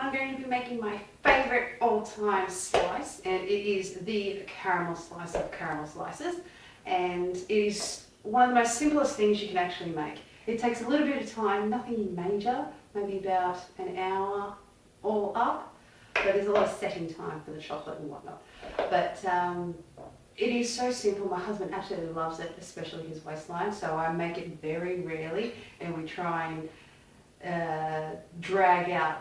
I'm going to be making my favourite all-time slice, and it is the caramel slice of caramel slices, and it is one of the most simplest things you can actually make. It takes a little bit of time, nothing major, maybe about an hour all up, but there's a lot of setting time for the chocolate and whatnot. But it is so simple. My husband absolutely loves it, especially his waistline, so I make it very rarely, and we try and drag out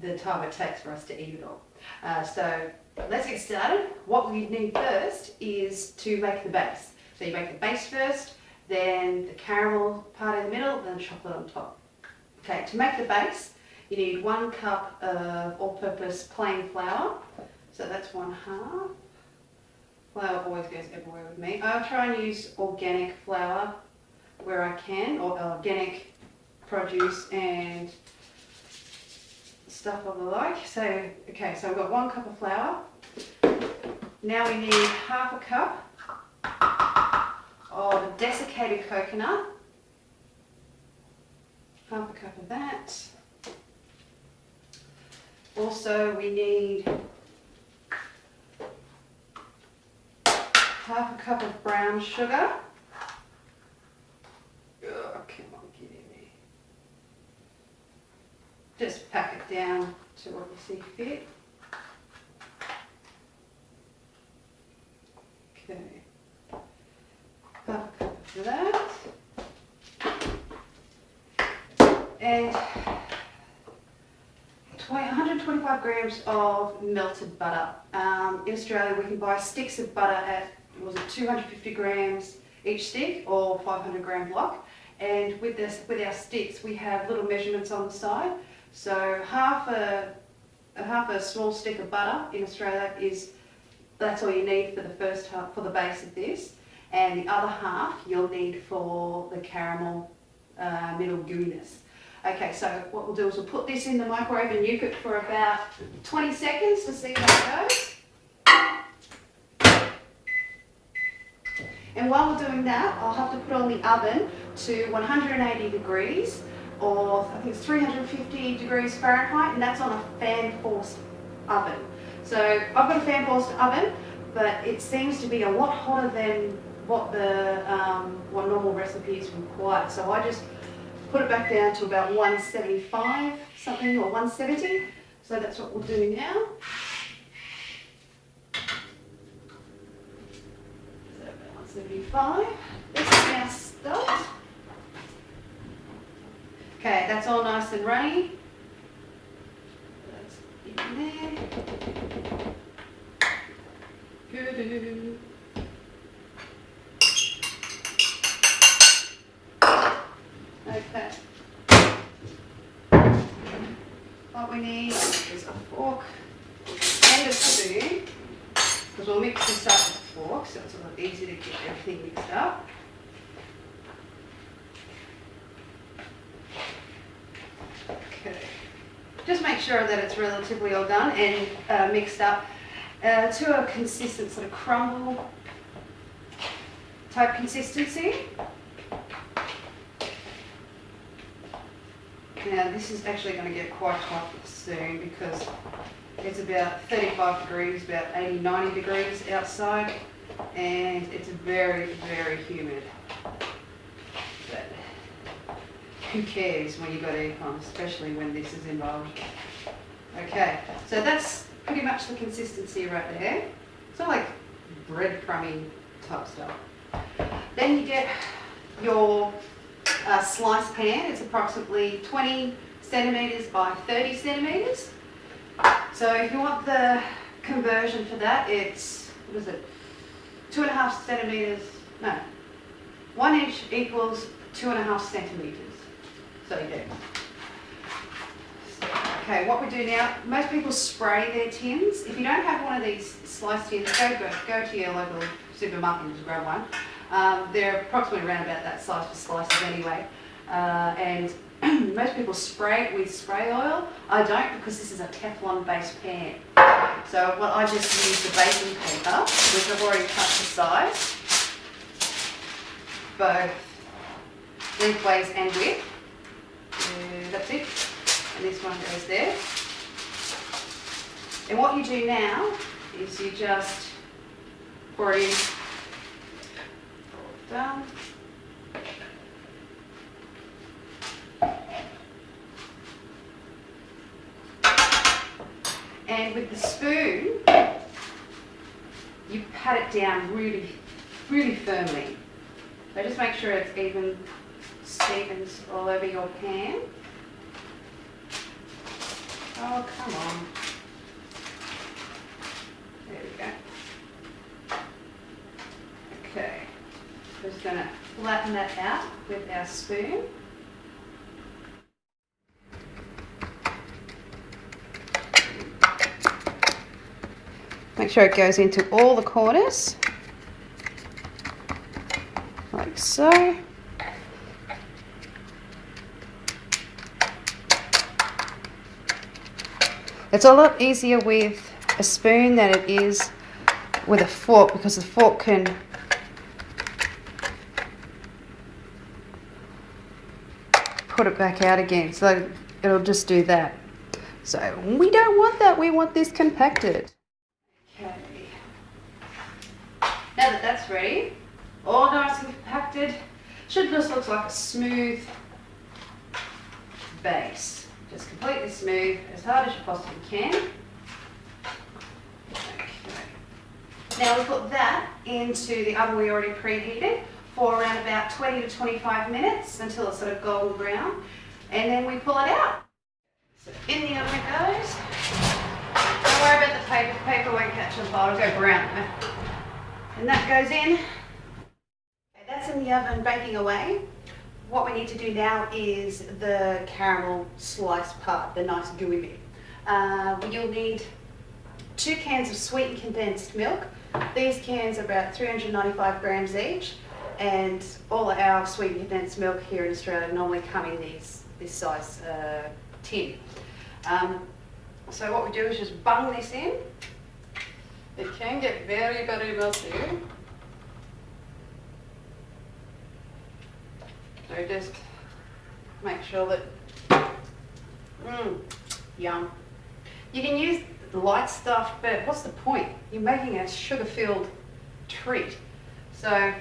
the time it takes for us to eat it all. So let's get started. What we need first is to make the base. So you make the base first, then the caramel part in the middle, then the chocolate on top. Okay, to make the base, you need 1 cup of all-purpose plain flour. So that's 1/2. Flour always goes everywhere with me. I try and use organic flour where I can, or organic produce and stuff of the like. So, okay, so I've got 1 cup of flour. Now we need 1/2 cup of desiccated coconut. 1/2 cup of that. Also, we need 1/2 cup of brown sugar. Oh, come on, get in there. Just pack it down to what you see fit. Okay. 1/2 cup of that. And 125 grams of melted butter. In Australia, we can buy sticks of butter at 250 grams each stick, or 500 gram block. And with our sticks, we have little measurements on the side. So half a small stick of butter in Australia that's all you need for the first half, for the base of this, and the other half you'll need for the caramel middle gooiness. Okay, so what we'll do is we'll put this in the microwave and nuke it for about 20 seconds to see how it goes. And while we're doing that, I'll have to put on the oven to 180 degrees, or I think it's 350 degrees Fahrenheit, and that's on a fan-forced oven. So I've got a fan-forced oven, but it seems to be a lot hotter than what normal recipes require. So I just put it back down to about 175 something, or 170. So that's what we'll do now. So about 175. This is now stuffed. Okay, that's all nice and runny. That's in there. Good. Okay. What we need is a fork and a spoon, because we'll mix this up with a fork, so it's a lot easier to get everything mixed up. Okay. Just make sure that it's relatively all done and mixed up to a consistent sort of crumble type consistency. Now this is actually going to get quite hot soon because it's about 35 degrees, about 80, 90 degrees outside, and it's very, very humid. But who cares when you've got aircon, especially when this is involved. Okay, so that's pretty much the consistency right there. It's not like breadcrumby type stuff. Then you get your slice pan. It's approximately 20 centimetres by 30 centimetres. So if you want the conversion for that, it's, what is it, 2.5 centimetres, no, 1 inch equals 2.5 centimetres. So yeah. Okay, what we do now, most people spray their tins. If you don't have one of these slice tins, go to your local supermarket and just grab one. They're approximately around about that size for slices anyway. And most people spray it with spray oil. I don't, because this is a Teflon based pan. So I just use the baking paper, which I've already cut to size, both lengthways and width. That's it. And this one goes there. And what you do now is you just pour it in. Done. And with the spoon, you pat it down really, really firmly. So just make sure it's even steepens all over your pan. Oh, come on. There we go. Okay, we're just going to flatten that out with our spoon. Make sure it goes into all the corners, like so. It's a lot easier with a spoon than it is with a fork, because the fork can put it back out again, so it'll just do that. So we don't want that, we want this compacted. Okay, now that that's ready, all nice and compacted, should just look like a smooth base. Just completely smooth, as hard as you possibly can. Okay. Now we put that into the oven we already preheated for around about 20 to 25 minutes until it's sort of golden brown, and then we pull it out. So in the oven it goes. Don't worry about the paper, paper won't catch on fire, it'll go brown though. And that goes in. Okay, that's in the oven baking away. What we need to do now is the caramel slice part, the nice gooey bit. You'll need 2 cans of sweetened condensed milk. These cans are about 395 grams each, and all our sweetened condensed milk here in Australia normally come in this size tin. So what we do is just bung this in. It can get very, very messy. So just make sure that, yum. You can use light stuff, but what's the point? You're making a sugar-filled treat. So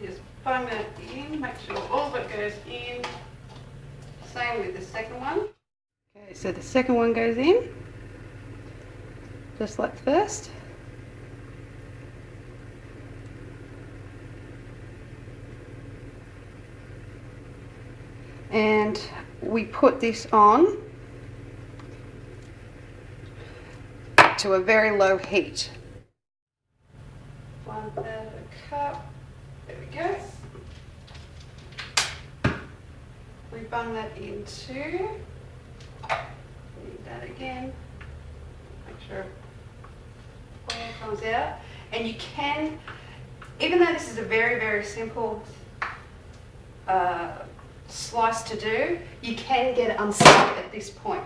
just bung that in, make sure all of it goes in. Same with the second one. Okay, so the second one goes in, just like the first. And we put this on to a very low heat. 1/3 of a cup. There we go. We bung that in too. Need that again. Make sure oil comes out. And you can, even though this is a very, very simple slice to do, you can get it unstuck at this point.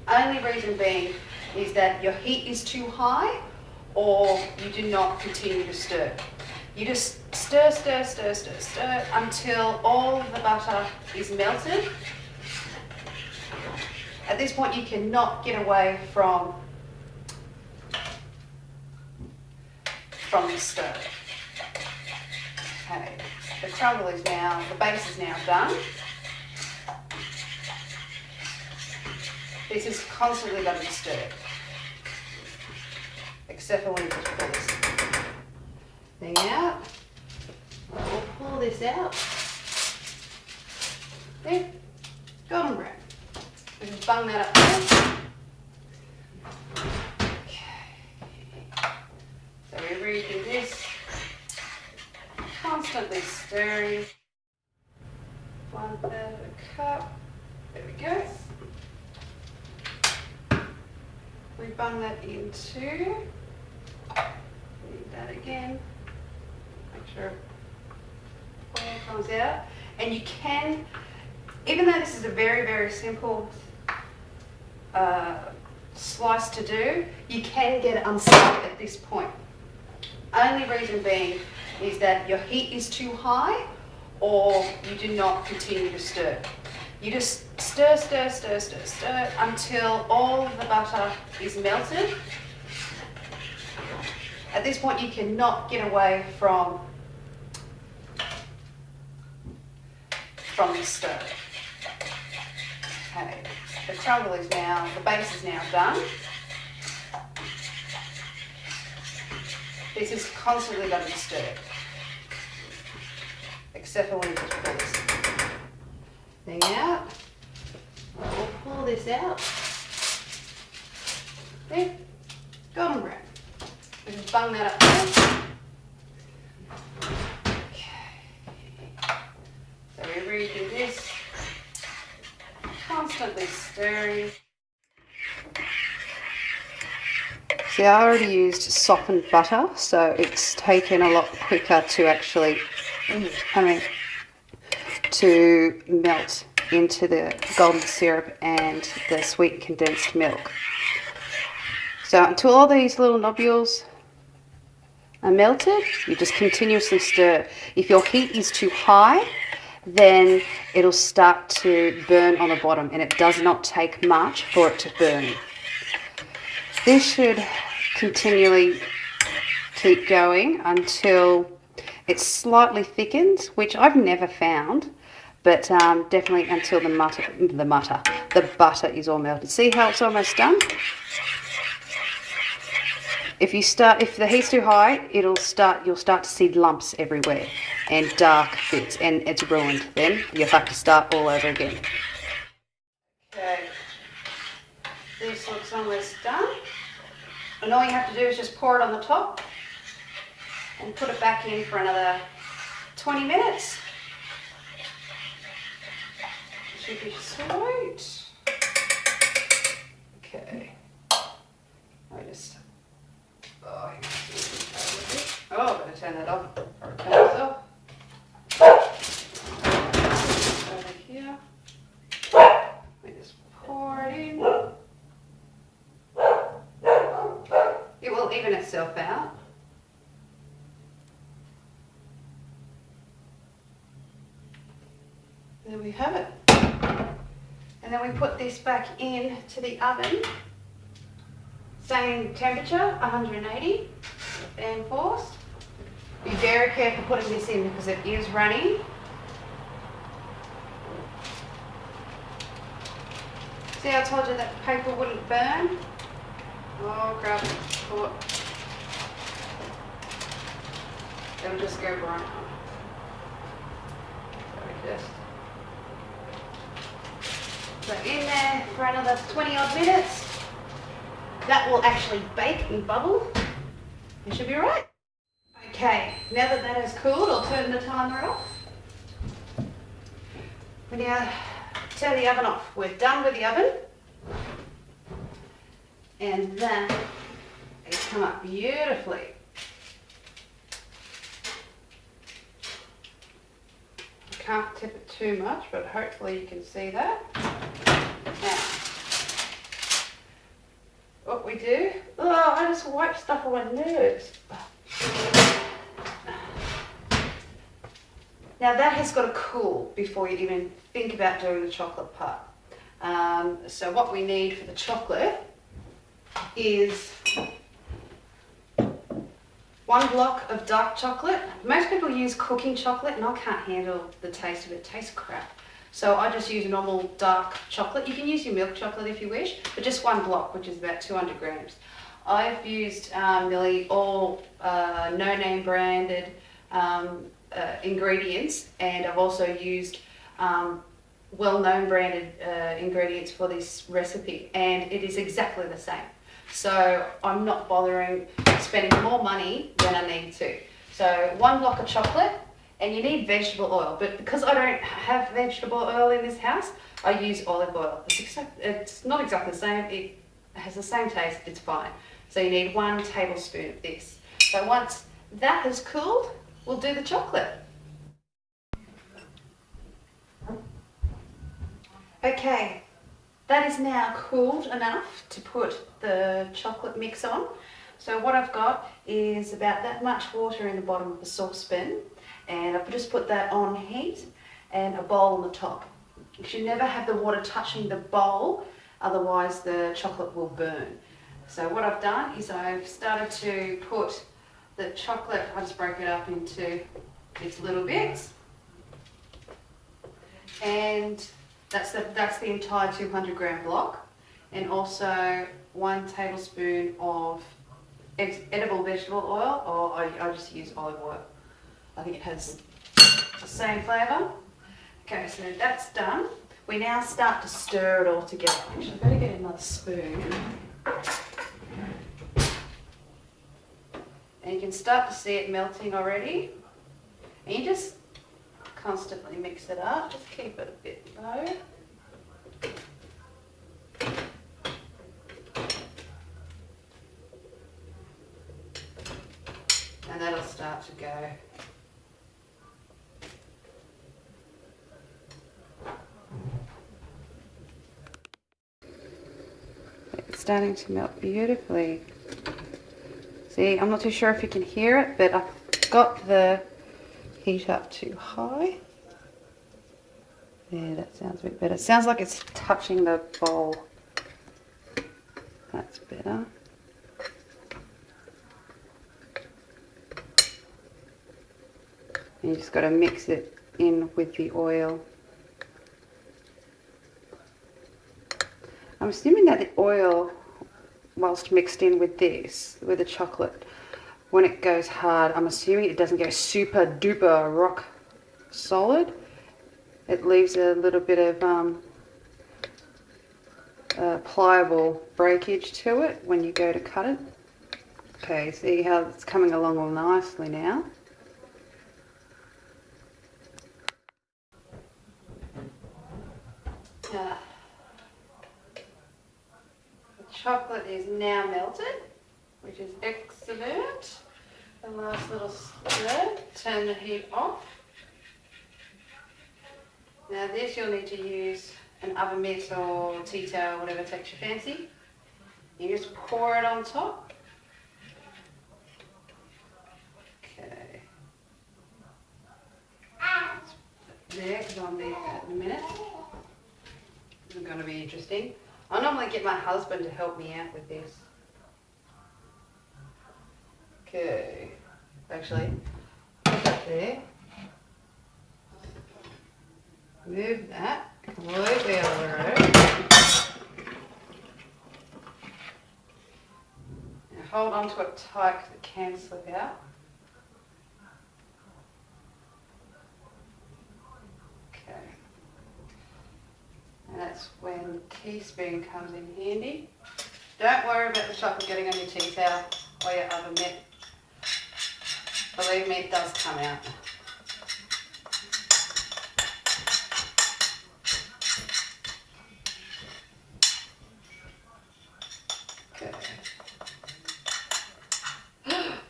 Only reason being is that your heat is too high, or you do not continue to stir. You just stir, stir, stir, stir, stir until all the butter is melted. At this point you cannot get away from the stir. Okay, the crumble is now, the base is now done. This is constantly going to be stirred, except for when you just pull this thing out. We'll pull this out. There, golden brown. We just bung that up there. Okay. So we redo this, constantly stirring. 1/3 of a cup. There we go. We bung that in too. Need that again. Make sure oil comes out. And you can, even though this is a very, very simple slice to do, you can get it unstuck at this point. Only reason being is that your heat is too high, or you do not continue to stir. You just stir, stir, stir, stir, stir until all the butter is melted. At this point, you cannot get away from the stir. Okay, the crumble is now, the base is now done. This is constantly going to be stirred, except for when you just pull this thing out. We'll pull this out. There, golden brown. We just bung that up there. Okay. So we redo this, constantly stirring. See, I already used softened butter, so it's taken a lot quicker to actually, to melt into the golden syrup and the sweet condensed milk. So until all these little nodules are melted, you just continuously stir. If your heat is too high, then it'll start to burn on the bottom, and it does not take much for it to burn. This should continually keep going until it's slightly thickened, which I've never found, but definitely until the butter is all melted. See how it's almost done? If the heat's too high, you'll start to see lumps everywhere and dark bits, and it's ruined. Then you have to start all over again. Okay, this looks almost done. And all you have to do is just pour it on the top and put it back in for another 20 minutes. It should be sweet. Okay. I better turn that off. Or turn this off. Over here. We just pour it in. It will even itself out. There we have it. And then we put this back in to the oven. Same temperature, 180, fan forced. Be very careful putting this in because it is runny. See how I told you that the paper wouldn't burn? Oh crap, it'll just go right on. So in there for another 20 odd minutes. That will actually bake and bubble. It should be alright. Okay, now that that has cooled, I'll turn the timer off. We now turn the oven off. We're done with the oven. And that has come up beautifully. I can't tip it too much, but hopefully you can see that. Now, what we do, I just wipe stuff on my nerves. Now that has got to cool before you even think about doing the chocolate part. So what we need for the chocolate is 1 block of dark chocolate. Most people use cooking chocolate and I can't handle the taste of it. It tastes crap. So I just use normal dark chocolate. You can use your milk chocolate if you wish, but just 1 block, which is about 200 grams. I've used nearly all no-name branded ingredients, and I've also used well-known branded ingredients for this recipe, and it is exactly the same. So I'm not bothering spending more money than I need to. So 1 block of chocolate, and you need vegetable oil, but because I don't have vegetable oil in this house, I use olive oil. It's not exactly the same, it has the same taste, it's fine. So you need 1 tablespoon of this. So once that has cooled, we'll do the chocolate. Okay, that is now cooled enough to put the chocolate mix on. So what I've got is about that much water in the bottom of the saucepan, and I've just put that on heat and a bowl on the top. You should never have the water touching the bowl, otherwise the chocolate will burn. So what I've done is I've started to put the chocolate, I just broke it up into its little bits. And that's the entire 200 gram block. And also 1 tablespoon of edible vegetable oil, or I just use olive oil. I think it has the same flavour. Okay, so that's done. We now start to stir it all together. Actually, I better get another spoon. And you can start to see it melting already. And you just constantly mix it up. Just keep it a bit low. And that'll start to go. It's starting to melt beautifully. See, I'm not too sure if you can hear it, but I've got the heat up too high. Yeah, that sounds a bit better. It sounds like it's touching the bowl. That's better. And you just got to mix it in with the oil. I'm assuming that the oil, whilst mixed in with this, with the chocolate, when it goes hard, I'm assuming it doesn't go super duper rock solid. It leaves a little bit of pliable breakage to it when you go to cut it. Okay, see how it's coming along all nicely now. The chocolate is now melted, which is excellent. The last little stir, turn the heat off. Now this you'll need to use an oven mitt or tea towel, whatever takes your fancy. You just pour it on top. Okay. There, because I'll need that in a minute. This is going to be interesting. I normally get my husband to help me out with this. Okay. Actually, put that there. Move that completely out of the road. Now hold on to it tight because it can slip out. Okay. And that's when the teaspoon comes in handy. Don't worry about the chocolate getting on your tea towel or your oven mitt. Believe me, it does come out. Okay.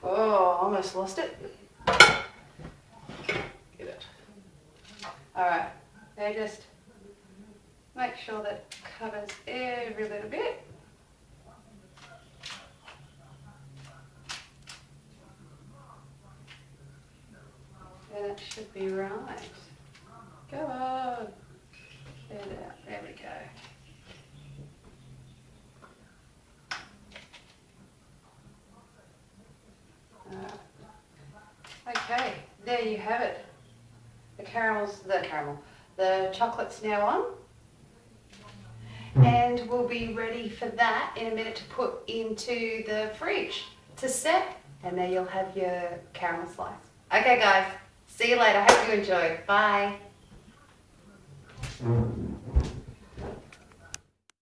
Oh, almost lost it. Get it. Alright, now just make sure that covers every little bit. And it should be right. Go on. There we go. Okay, there you have it. The chocolate's now on. And we'll be ready for that in a minute to put into the fridge to set. And there you'll have your caramel slice. Okay guys, see you later. Hope you enjoyed. Bye.